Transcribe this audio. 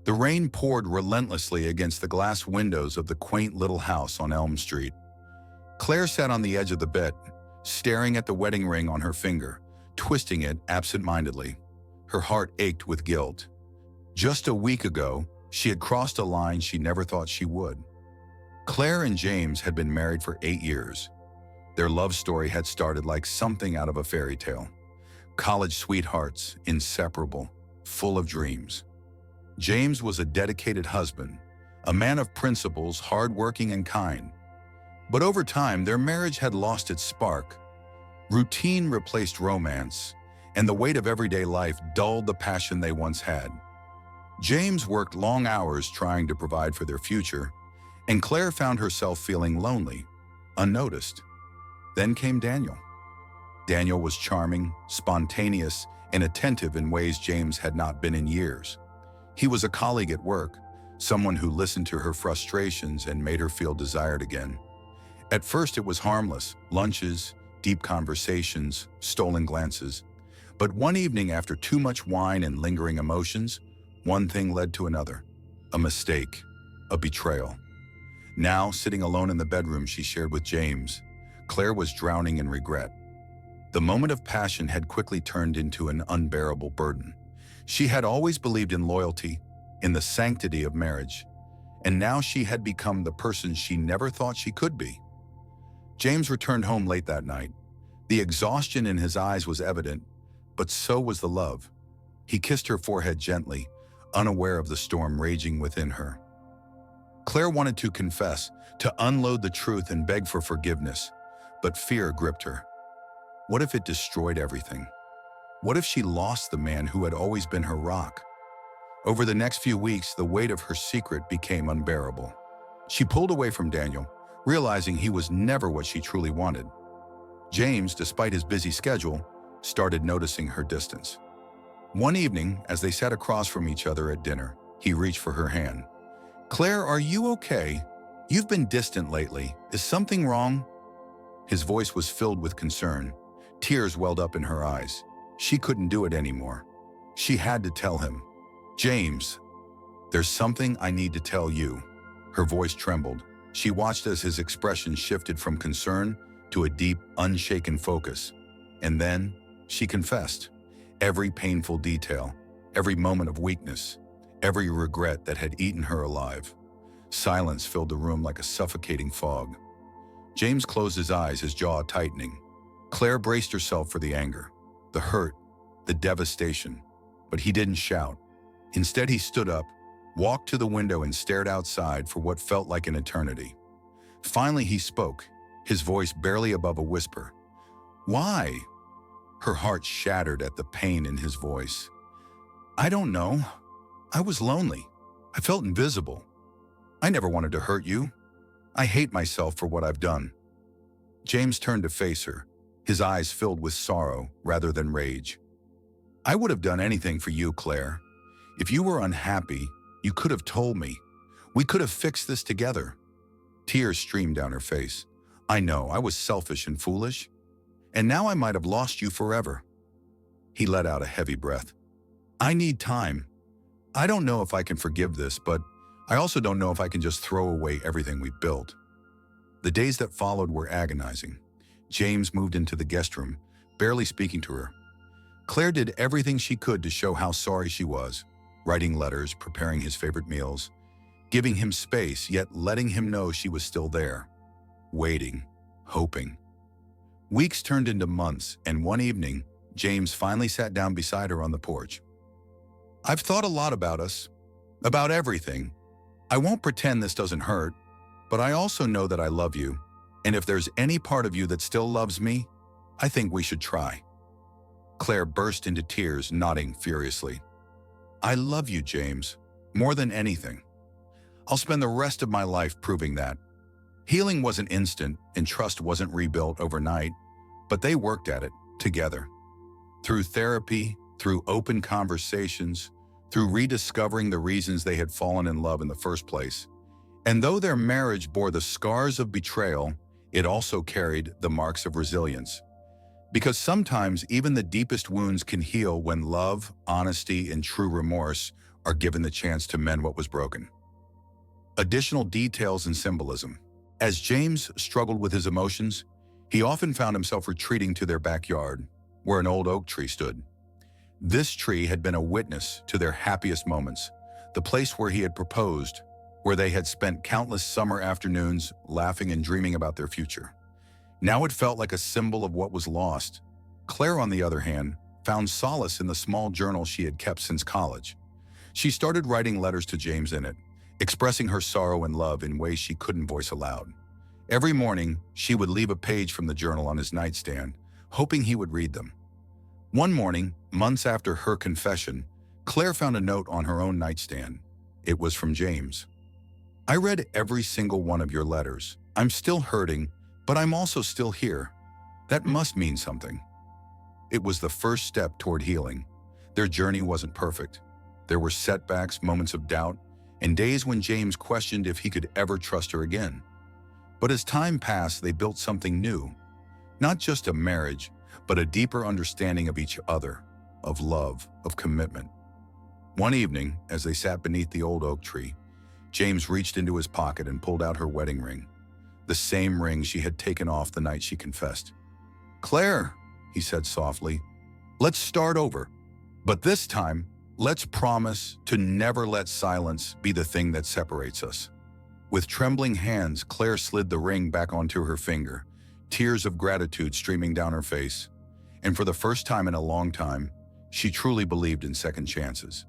The rain poured relentlessly against the glass windows of the quaint little house on Elm Street. Claire sat on the edge of the bed, staring at the wedding ring on her finger, twisting it absent-mindedly. Her heart ached with guilt. Just a week ago, she had crossed a line she never thought she would. Claire and James had been married for 8 years. Their love story had started like something out of a fairy tale. College sweethearts, inseparable, full of dreams. James was a dedicated husband, a man of principles, hardworking and kind. But over time, their marriage had lost its spark. Routine replaced romance, and the weight of everyday life dulled the passion they once had. James worked long hours trying to provide for their future, and Claire found herself feeling lonely, unnoticed. Then came Daniel. Daniel was charming, spontaneous, and attentive in ways James had not been in years. He was a colleague at work, someone who listened to her frustrations and made her feel desired again. At first it was harmless, lunches, deep conversations, stolen glances. But one evening, after too much wine and lingering emotions, one thing led to another. A mistake, a betrayal. Now, sitting alone in the bedroom she shared with James, Claire was drowning in regret. The moment of passion had quickly turned into an unbearable burden. She had always believed in loyalty, in the sanctity of marriage, and now she had become the person she never thought she could be. James returned home late that night. The exhaustion in his eyes was evident, but so was the love. He kissed her forehead gently, unaware of the storm raging within her. Claire wanted to confess, to unload the truth and beg for forgiveness, but fear gripped her. What if it destroyed everything? What if she lost the man who had always been her rock? Over the next few weeks, the weight of her secret became unbearable. She pulled away from Daniel, realizing he was never what she truly wanted. James, despite his busy schedule, started noticing her distance. One evening, as they sat across from each other at dinner, he reached for her hand. "Claire, are you okay? You've been distant lately. Is something wrong?" His voice was filled with concern. Tears welled up in her eyes. She couldn't do it anymore. She had to tell him. "James, there's something I need to tell you." Her voice trembled. She watched as his expression shifted from concern to a deep, unshaken focus. And then she confessed. Every painful detail, every moment of weakness, every regret that had eaten her alive. Silence filled the room like a suffocating fog. James closed his eyes, his jaw tightening. Claire braced herself for the anger, the hurt, the devastation. But he didn't shout. Instead, he stood up, walked to the window and stared outside for what felt like an eternity. Finally, he spoke, his voice barely above a whisper. "Why?" Her heart shattered at the pain in his voice. "I don't know. I was lonely. I felt invisible. I never wanted to hurt you. I hate myself for what I've done." James turned to face her, his eyes filled with sorrow rather than rage. "I would have done anything for you, Claire. If you were unhappy, you could have told me. We could have fixed this together." Tears streamed down her face. "I know, I was selfish and foolish. And now I might have lost you forever." He let out a heavy breath. "I need time. I don't know if I can forgive this, but I also don't know if I can just throw away everything we've built." The days that followed were agonizing. James moved into the guest room, barely speaking to her. Claire did everything she could to show how sorry she was, writing letters, preparing his favorite meals, giving him space, yet letting him know she was still there, waiting, hoping. Weeks turned into months, and one evening, James finally sat down beside her on the porch. "I've thought a lot about us, about everything. I won't pretend this doesn't hurt, but I also know that I love you, and if there's any part of you that still loves me, I think we should try." Claire burst into tears, nodding furiously. "I love you, James, more than anything. I'll spend the rest of my life proving that." Healing wasn't instant, and trust wasn't rebuilt overnight, but they worked at it together. Through therapy, through open conversations, through rediscovering the reasons they had fallen in love in the first place. And though their marriage bore the scars of betrayal, it also carried the marks of resilience. Because sometimes even the deepest wounds can heal when love, honesty, and true remorse are given the chance to mend what was broken. Additional details and symbolism. As James struggled with his emotions, he often found himself retreating to their backyard, where an old oak tree stood. This tree had been a witness to their happiest moments, the place where he had proposed, where they had spent countless summer afternoons laughing and dreaming about their future. Now it felt like a symbol of what was lost. Claire, on the other hand, found solace in the small journal she had kept since college. She started writing letters to James in it, expressing her sorrow and love in ways she couldn't voice aloud. Every morning, she would leave a page from the journal on his nightstand, hoping he would read them. One morning, months after her confession, Claire found a note on her own nightstand. It was from James. "I read every single one of your letters. I'm still hurting, but I'm also still here. That must mean something." It was the first step toward healing. Their journey wasn't perfect. There were setbacks, moments of doubt, and days when James questioned if he could ever trust her again. But as time passed, they built something new. Not just a marriage, but a deeper understanding of each other, of love, of commitment. One evening, as they sat beneath the old oak tree, James reached into his pocket and pulled out her wedding ring, the same ring she had taken off the night she confessed. "Claire," he said softly, "let's start over. But this time, let's promise to never let silence be the thing that separates us." With trembling hands, Claire slid the ring back onto her finger, tears of gratitude streaming down her face. And for the first time in a long time, she truly believed in second chances.